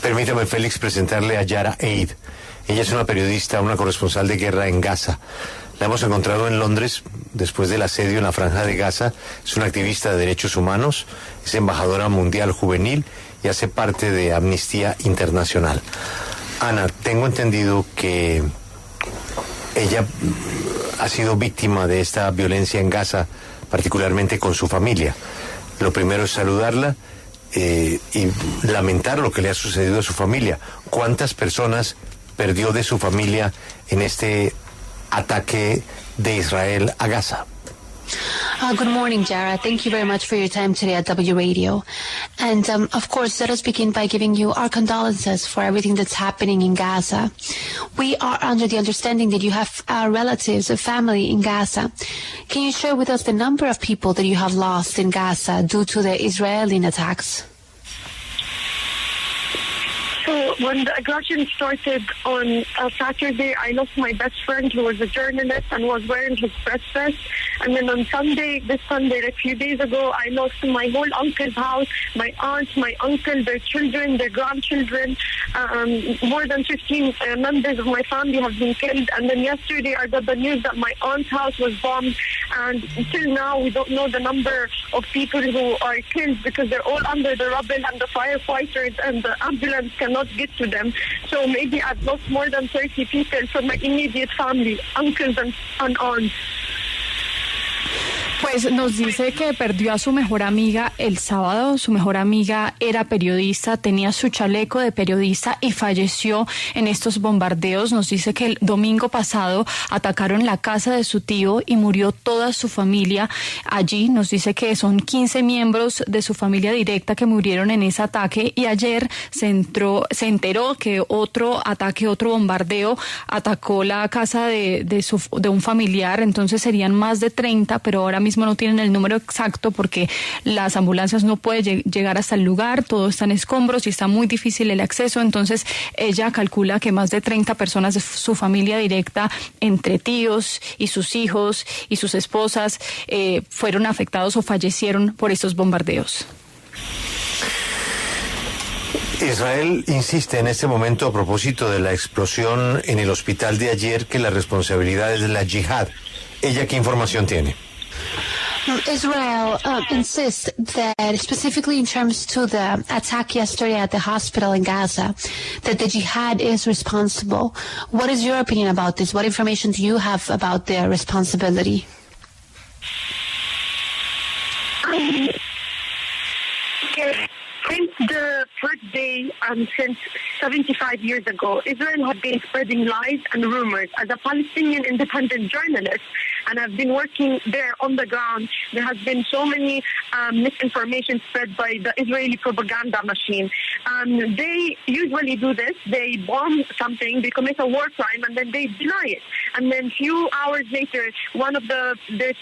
Permítame, Félix, presentarle a Yara Eid. Ella es una periodista, una corresponsal de guerra en Gaza. La hemos encontrado en Londres después del asedio en la Franja de Gaza. Es una activista de derechos humanos, es embajadora mundial juvenil y hace parte de Amnistía Internacional. Ana, tengo entendido que ella ha sido víctima de esta violencia en Gaza, particularmente con su familia. Lo primero es saludarla y lamentar lo que le ha sucedido a su familia. ¿Cuántas personas perdió de su familia en este ataque de Israel a Gaza? Good morning, Yara. Thank you very much for your time today at W Radio. And, of course, let us begin by giving you our condolences for everything that's happening in Gaza. We are under the understanding that you have relatives, a family in Gaza. Can you share with us the number of people that you have lost in Gaza due to the Israeli attacks? So when the aggression started on Saturday, I lost my best friend who was a journalist and was wearing his press vest. And then on this Sunday, a few days ago, I lost my whole uncle's house, my aunt, my uncle, their children, their grandchildren. More than 15 members of my family have been killed. And then yesterday, I got the news that my aunt's house was bombed. And until now, we don't know the number of people who are killed because they're all under the rubble and the firefighters and the ambulance cannot get to them. So maybe I've lost more than 30 people from my immediate family, uncles and aunts. Pues nos dice que perdió a su mejor amiga el sábado. Su mejor amiga era periodista, tenía su chaleco de periodista y falleció en estos bombardeos. Nos dice que el domingo pasado atacaron la casa de su tío y murió toda su familia allí. Nos dice que son 15 miembros de su familia directa que murieron en ese ataque y ayer se enteró que otro ataque, otro bombardeo atacó la casa de un familiar. Entonces serían más de 30, pero ahora mismo no tienen el número exacto porque las ambulancias no pueden llegar hasta el lugar, todo está en escombros y está muy difícil el acceso. Entonces ella calcula que más de 30 personas de su familia directa, entre tíos y sus hijos y sus esposas, fueron afectados o fallecieron por estos bombardeos. Israel insiste en este momento, a propósito de la explosión en el hospital de ayer, que la responsabilidad es de la yihad. ¿Ella qué información tiene? Israel insists that, specifically in terms to the attack yesterday at the hospital in Gaza, that the jihad is responsible. What is your opinion about this? What information do you have about their responsibility? Since the first day, since 75 years ago, Israel has been spreading lies and rumors. As a Palestinian independent journalist, and I've been working there on the ground, there has been so many misinformation spread by the Israeli propaganda machine. They usually do this. They bomb something, they commit a war crime, and then they deny it. And then a few hours later, one of their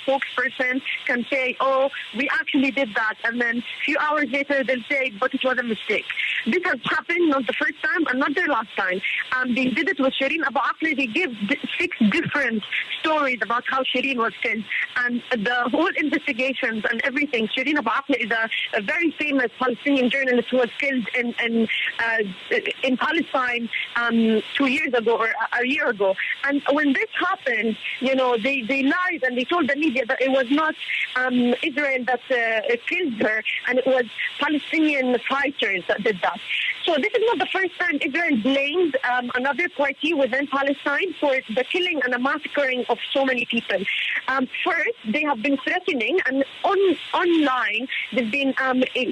spokesperson can say, oh, we actually did that. And then a few hours later, they'll say, but it was a mistake. This has happened not the first time and not the last time. They did it with Shireen Abu Akleh. They gave 6 different stories about how Shireen was killed. And the whole investigations and everything, Shireen Abu Akleh is a very famous Palestinian journalist who was killed in Palestine 2 years ago or a year ago. And when this happened, you know, they lied and they told the media that it was not Israel that killed her, and it was Palestinian fighters that did that. So this is not the first time Israel blamed another party within Palestine for the killing and the massacring of so many people. First, they have been threatening, and online they've been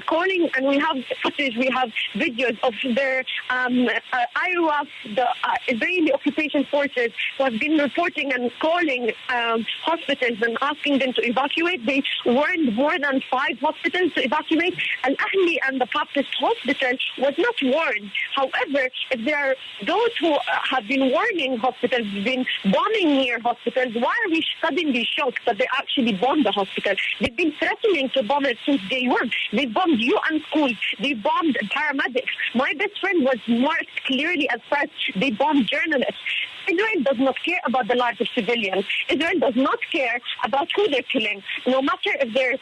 calling, and we have footage, we have videos of their IRAF, the Israeli occupation forces, who have been reporting and calling hospitals and asking them to evacuate. They warned more than 5 hospitals to evacuate. Al-Ahli and the Baptist Hospital was not warned. However, if there are those who have been warning hospitals, been bombing near hospitals, why are we suddenly shocked that they actually bombed the hospital? They've been threatening to bomb it since day one. They bombed UN schools. They bombed paramedics. My best friend was marked clearly as such. They bombed journalists. Israel does not care about the lives of civilians. Israel does not care about who they're killing, no matter if they're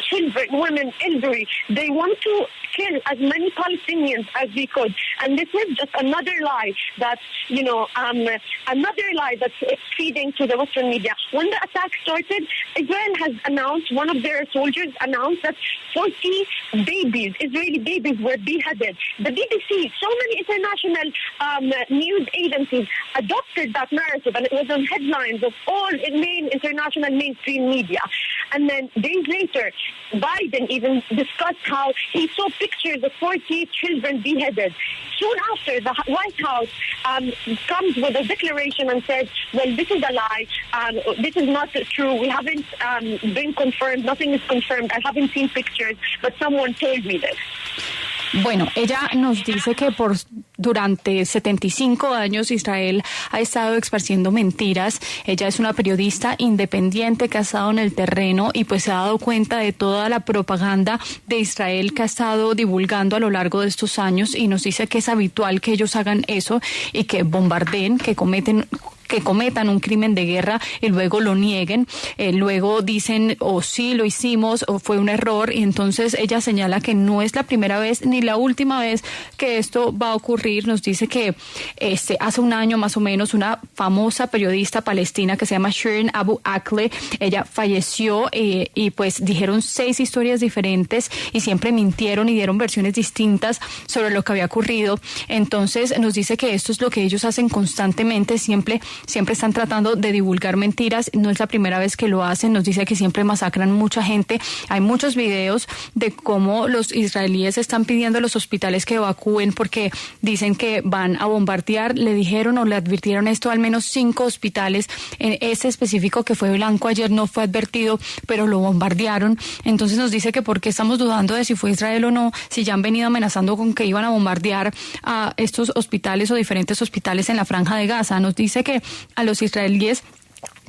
children, women, elderly. They want to kill as many Palestinians as we could. And this is just another lie that, another lie that's feeding to the Western media. When the attack started, Israel has announced, one of their soldiers announced that 40 babies, Israeli babies, were beheaded. The BBC, so many international news agencies adopted that narrative, and it was on headlines of all main international mainstream media. And then days later, Biden even discussed how he saw pictures of 40 children beheaded. Soon after, the White House comes with a declaration and says, well, this is a lie. This is not true. We haven't been confirmed. Nothing is confirmed. I haven't seen pictures, but someone told me this. Bueno, ella nos dice que durante 75 años Israel ha estado esparciendo mentiras. Ella es una periodista independiente que ha estado en el terreno y pues se ha dado cuenta de toda la propaganda de Israel que ha estado divulgando a lo largo de estos años, y nos dice que es habitual que ellos hagan eso y que bombardeen, que cometan un crimen de guerra y luego lo nieguen, luego dicen sí, lo hicimos, o fue un error, y entonces ella señala que no es la primera vez ni la última vez que esto va a ocurrir. Nos dice que hace un año más o menos una famosa periodista palestina que se llama Shirin Abu Akleh, ella falleció y pues dijeron 6 historias diferentes y siempre mintieron y dieron versiones distintas sobre lo que había ocurrido. Entonces nos dice que esto es lo que ellos hacen constantemente, siempre están tratando de divulgar mentiras. No es la primera vez que lo hacen. Nos dice que siempre masacran mucha gente. Hay muchos videos de cómo los israelíes están pidiendo a los hospitales que evacúen porque dicen que van a bombardear. Le dijeron o le advirtieron esto a al menos 5 hospitales. Este específico que fue blanco ayer no fue advertido, pero lo bombardearon. Entonces nos dice que por qué estamos dudando de si fue Israel o no, si ya han venido amenazando con que iban a bombardear a estos hospitales o diferentes hospitales en la Franja de Gaza. Nos dice que a los israelíes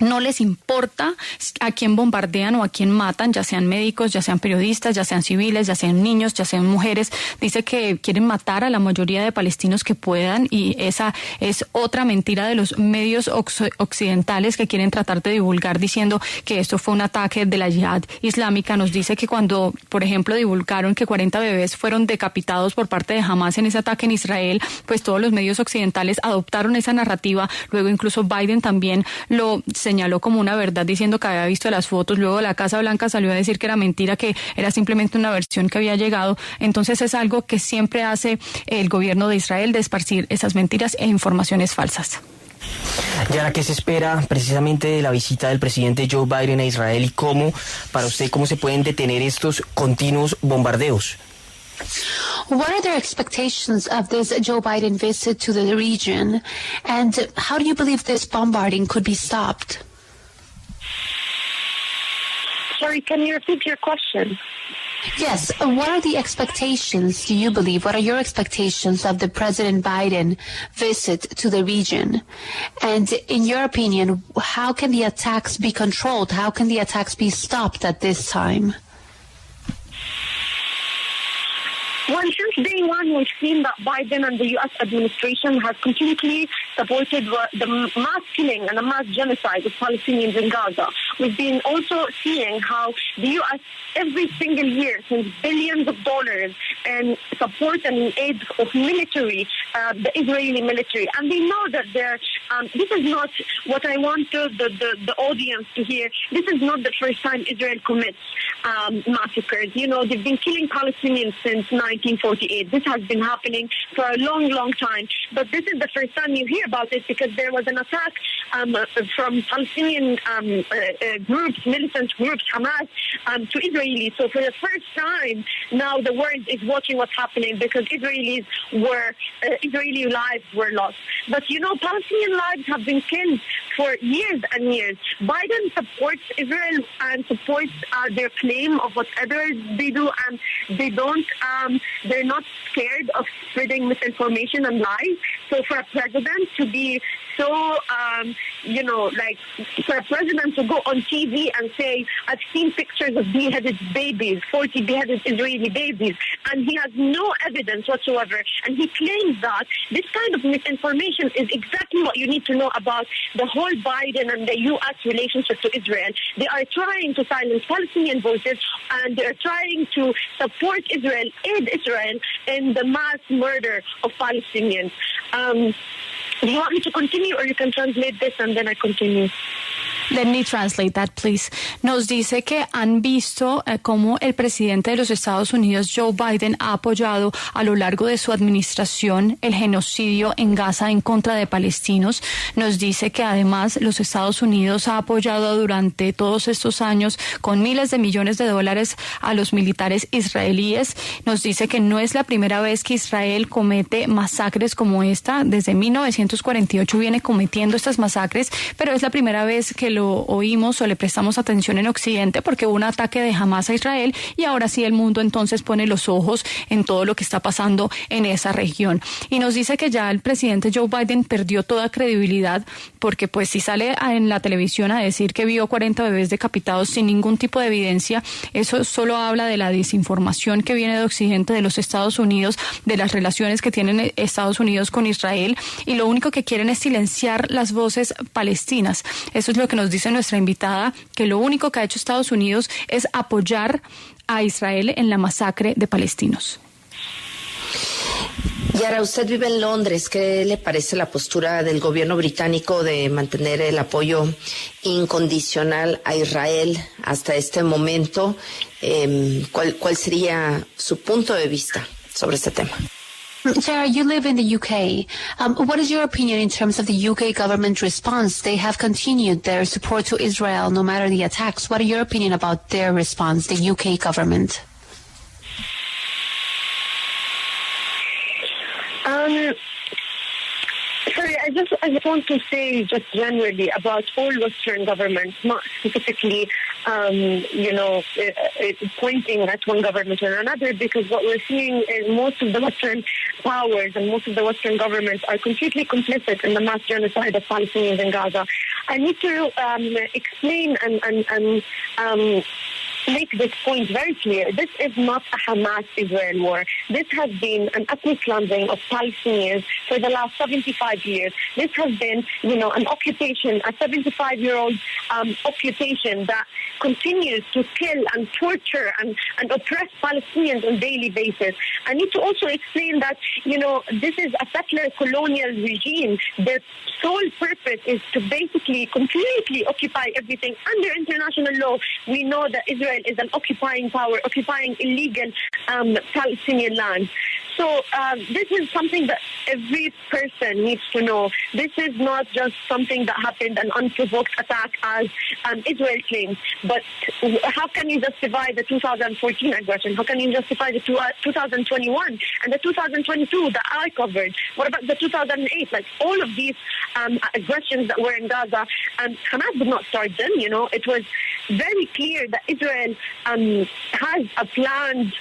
no les importa a quién bombardean o a quién matan, ya sean médicos, ya sean periodistas, ya sean civiles, ya sean niños, ya sean mujeres. Dice que quieren matar a la mayoría de palestinos que puedan, y esa es otra mentira de los medios occidentales que quieren tratar de divulgar diciendo que esto fue un ataque de la yihad islámica. Nos dice que cuando, por ejemplo, divulgaron que 40 bebés fueron decapitados por parte de Hamás en ese ataque en Israel, pues todos los medios occidentales adoptaron esa narrativa. Luego incluso Biden también lo señaló como una verdad diciendo que había visto las fotos. Luego la Casa Blanca salió a decir que era mentira, que era simplemente una versión que había llegado. Entonces es algo que siempre hace el gobierno de Israel, de esparcir esas mentiras e informaciones falsas. Yara, ¿qué se espera precisamente de la visita del presidente Joe Biden a Israel y cómo, para usted, cómo se pueden detener estos continuos bombardeos? What are their expectations of this Joe Biden visit to the region, and how do you believe this bombarding could be stopped? Sorry, can you repeat your question? Yes. What are the expectations, do you believe? What are your expectations of the President Biden visit to the region? And in your opinion, how can the attacks be controlled? How can the attacks be stopped at this time? Well, since day one, we've seen that Biden and the U.S. administration has completely supported the mass killing and the mass genocide of Palestinians in Gaza. We've been also seeing how the U.S. every single year since billions of dollars in support and aid of military, the Israeli military. And they know that this is not what I want the audience to hear. This is not the first time Israel commits massacres. You know, they've been killing Palestinians since 1948. This has been happening for a long, long time. But this is the first time you hear about it because there was an attack from Palestinian groups, militant groups, Hamás, to Israelis. So for the first time, now the world is watching what's happening because Israeli lives were lost. But, you know, Palestinian lives have been killed for years and years. Biden supports Israel and supports their claim of whatever they do, and they're not scared of spreading misinformation and lies. So for a president to be so, like for a president to go on TV and say, I've seen pictures of beheaded babies, 40 beheaded Israeli babies, and he has no evidence whatsoever. And he claims that this kind of misinformation is exactly what you need to know about the whole Biden and the U.S. relationship to Israel. They are trying to silence Palestinian voices, and they're trying to support Israel, aid Israel in the mass murder of Palestinians. Do you want me to continue, or you can translate this and then I continue? Let me translate that, please. Nos dice que han visto cómo el presidente de los Estados Unidos, Joe Biden, ha apoyado a lo largo de su administración el genocidio en Gaza en contra de palestinos. Nos dice que además los Estados Unidos ha apoyado durante todos estos años con miles de millones de dólares a los militares israelíes. Nos dice que no es la primera vez que Israel comete masacres como esta. Desde 1948 viene cometiendo estas masacres, pero es la primera vez que lo oímos o le prestamos atención en Occidente, porque hubo un ataque de Hamás a Israel y ahora sí el mundo entonces pone los ojos en todo lo que está pasando en esa región. Y nos dice que ya el presidente Joe Biden perdió toda credibilidad, porque pues si sale en la televisión a decir que vio 40 bebés decapitados sin ningún tipo de evidencia, eso solo habla de la desinformación que viene de Occidente, de los Estados Unidos, de las relaciones que tienen Estados Unidos con Israel, y lo único que quieren es silenciar las voces palestinas. Eso es lo que nos dice nuestra invitada, que lo único que ha hecho Estados Unidos es apoyar a Israel en la masacre de palestinos. Yara, usted vive en Londres. ¿Qué le parece la postura del gobierno británico de mantener el apoyo incondicional a Israel hasta este momento? ¿Cuál sería su punto de vista sobre este tema? Yara, you live in the UK. What is your opinion in terms of the UK government response? They have continued their support to Israel no matter the attacks. What are your opinion about their response, the UK government? Sorry, I just want to say just generally about all Western governments, not specifically, pointing at one government or another, because what we're seeing is most of the Western powers and most of the Western governments are completely complicit in the mass genocide of Palestinians in Gaza. I need to explain and make this point very clear. This is not a Hamas-Israel war. This has been an ethnic cleansing of Palestinians for the last 75 years. This has been, an occupation, a 75-year-old occupation that continues to kill and torture and oppress Palestinians on a daily basis. I need to also explain that, this is a settler colonial regime. Their sole purpose is to basically completely occupy everything. Under international law, we know that Israel is an occupying power, occupying illegal Palestinian land. So this is something that every person needs to know. This is not just something that happened, an unprovoked attack as Israel claims. But how can you justify the 2014 aggression? How can you justify the 2021 and the 2022 that I covered? What about the 2008? Like all of these aggressions that were in Gaza, Hamas did not start them. It was very clear that Israel has a planned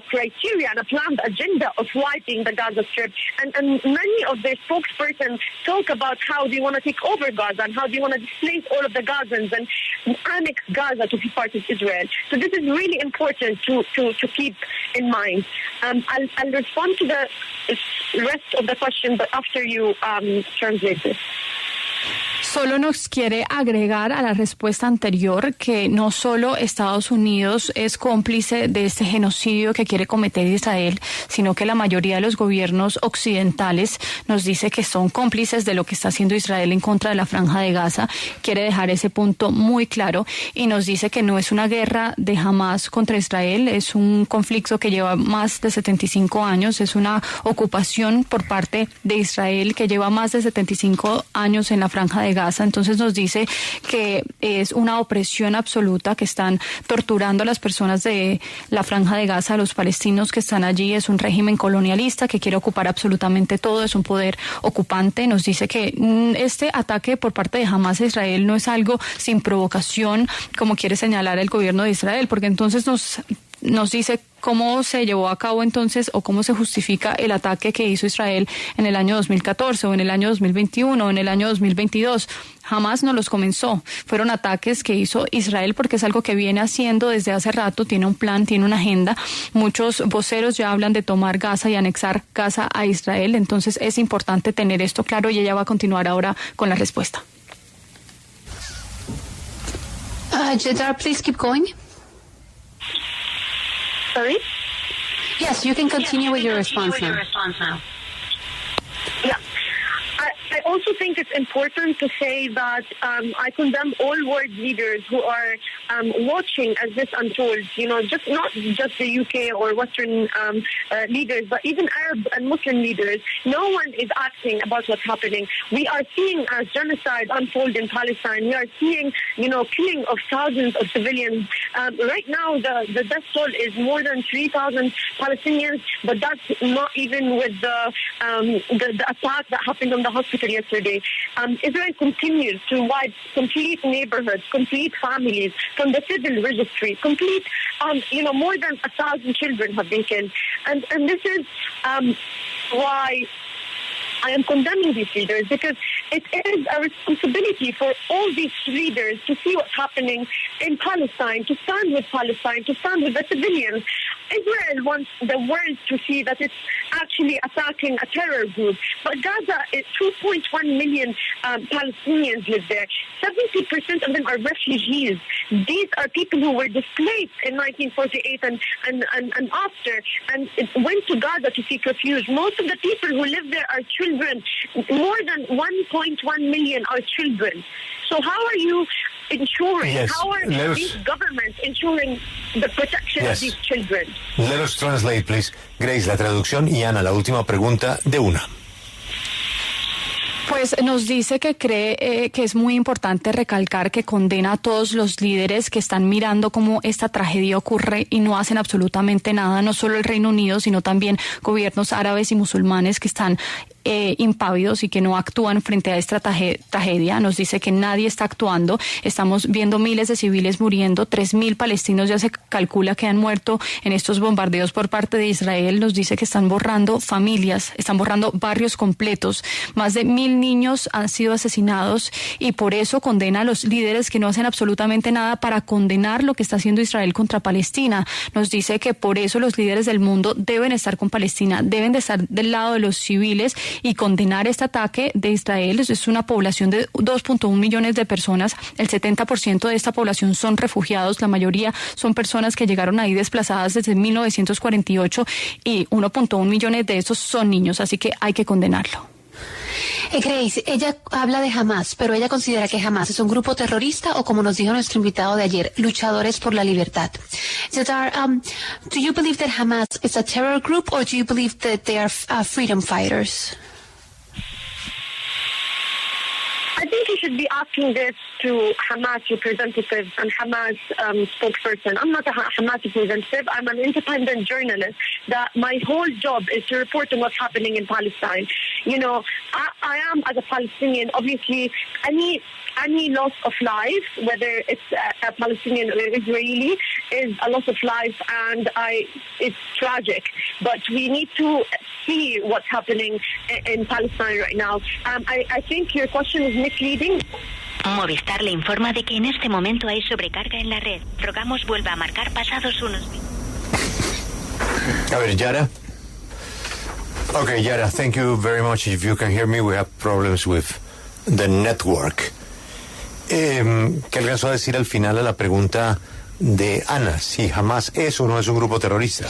criteria and a planned agenda of wiping the Gaza Strip. And many of their spokespersons talk about how they want to take over Gaza and how they want to displace all of the Gazans and annex Gaza to be part of Israel. So this is really important to keep in mind. I'll respond to the rest of the question, but after you translate this. Solo nos quiere agregar a la respuesta anterior que no solo Estados Unidos es cómplice de este genocidio que quiere cometer Israel, sino que la mayoría de los gobiernos occidentales nos dice que son cómplices de lo que está haciendo Israel en contra de la Franja de Gaza. Quiere dejar ese punto muy claro y nos dice que no es una guerra de Hamás contra Israel, es un conflicto que lleva más de 75 años, es una ocupación por parte de Israel que lleva más de 75 años en la Franja de Gaza. Entonces nos dice que es una opresión absoluta, que están torturando a las personas de la Franja de Gaza, a los palestinos que están allí. Es un régimen colonialista que quiere ocupar absolutamente todo, es un poder ocupante. Nos dice que este ataque por parte de Hamás a Israel no es algo sin provocación, como quiere señalar el gobierno de Israel, porque entonces nos dice ¿cómo se llevó a cabo entonces o cómo se justifica el ataque que hizo Israel en el año 2014 o en el año 2021 o en el año 2022? Hamás no los comenzó, fueron ataques que hizo Israel porque es algo que viene haciendo desde hace rato, tiene un plan, tiene una agenda. Muchos voceros ya hablan de tomar Gaza y anexar Gaza a Israel, entonces es importante tener esto claro y ella va a continuar ahora con la respuesta. Jadar, please keep going. Sorry? Yes, you can continue with your response now. Yeah. I also think it's important to say that I condemn all world leaders who are watching as this unfolds. You know, not just the UK or Western leaders, but even Arab and Muslim leaders. No one is acting about what's happening. We are seeing as genocide unfold in Palestine. We are seeing, killing of thousands of civilians. Right now, the death toll is more than 3,000 Palestinians, but that's not even with the attack that happened on the hospital yesterday. Israel continues to wipe complete neighborhoods, complete families from the civil registry, complete, more than 1,000 children have been killed. And this is why I am condemning these leaders, because it is a responsibility for all these leaders to see what's happening in Palestine, to stand with Palestine, to stand with the civilians. Israel wants the world to see that it's actually attacking a terror group. But Gaza, 2.1 million Palestinians live there. 70% of them are refugees. These are people who were displaced in 1948 and after, and went to Gaza to seek refuge. Most of the people who live there are children. More than 1.1 million are children. So how are you ensuring, how are these governments ensuring the protection of these children? Let us translate, please. Grace, la traducción, y Ana, la última pregunta de una. Pues nos dice que cree que es muy importante recalcar que condena a todos los líderes que están mirando cómo esta tragedia ocurre y no hacen absolutamente nada, no solo el Reino Unido, sino también gobiernos árabes y musulmanes que están impávidos y que no actúan frente a esta tragedia. Nos dice que nadie está actuando. Estamos viendo miles de civiles muriendo. 3.000 palestinos ya se calcula que han muerto en estos bombardeos por parte de Israel. Nos dice que están borrando familias, están borrando barrios completos. Más de 1.000 niños han sido asesinados y por eso condena a los líderes que no hacen absolutamente nada para condenar lo que está haciendo Israel contra Palestina. Nos dice que por eso los líderes del mundo deben estar con Palestina, deben de estar del lado de los civiles y condenar este ataque de Israel. Es una población de 2.1 millones de personas. El 70% de esta población son refugiados. La mayoría son personas que llegaron ahí desplazadas desde 1948 y 1.1 millones de estos son niños. Así que hay que condenarlo. Grace, ella habla de Hamás, pero ella considera que Hamás es un grupo terrorista o, como nos dijo nuestro invitado de ayer, luchadores por la libertad. Jadar, do you believe that Hamás is a terror group or do you believe that they are freedom fighters? I think you should be asking this to Hamas representatives and Hamas spokesperson. I'm not a Hamas representative. I'm an independent journalist. That my whole job is to report on what's happening in Palestine. I am, as a Palestinian, obviously, any loss of life, whether it's a Palestinian or Israeli, is a loss of life, and it's tragic. But we need to see what's happening in Palestine right now. I think your question is misleading. Movistar le informa de que en este momento hay sobrecarga en la red. Rogamos vuelva a marcar pasados unos minutos. A ver, Yara. Okay, Yara, thank you very much. If you can hear me, we have problems with the network. ¿Qué alcanzó a decir al final a la pregunta de Ana? Si Hamás es o no es un grupo terrorista.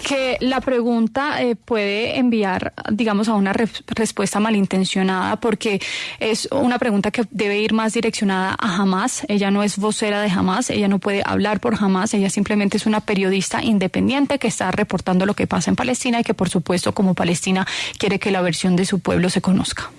Que la pregunta puede enviar, digamos, a una respuesta malintencionada, porque es una pregunta que debe ir más direccionada a Hamás. Ella no es vocera de Hamás, ella no puede hablar por Hamás, ella simplemente es una periodista independiente que está reportando lo que pasa en Palestina y que, por supuesto, como Palestina, quiere que la versión de su pueblo se conozca.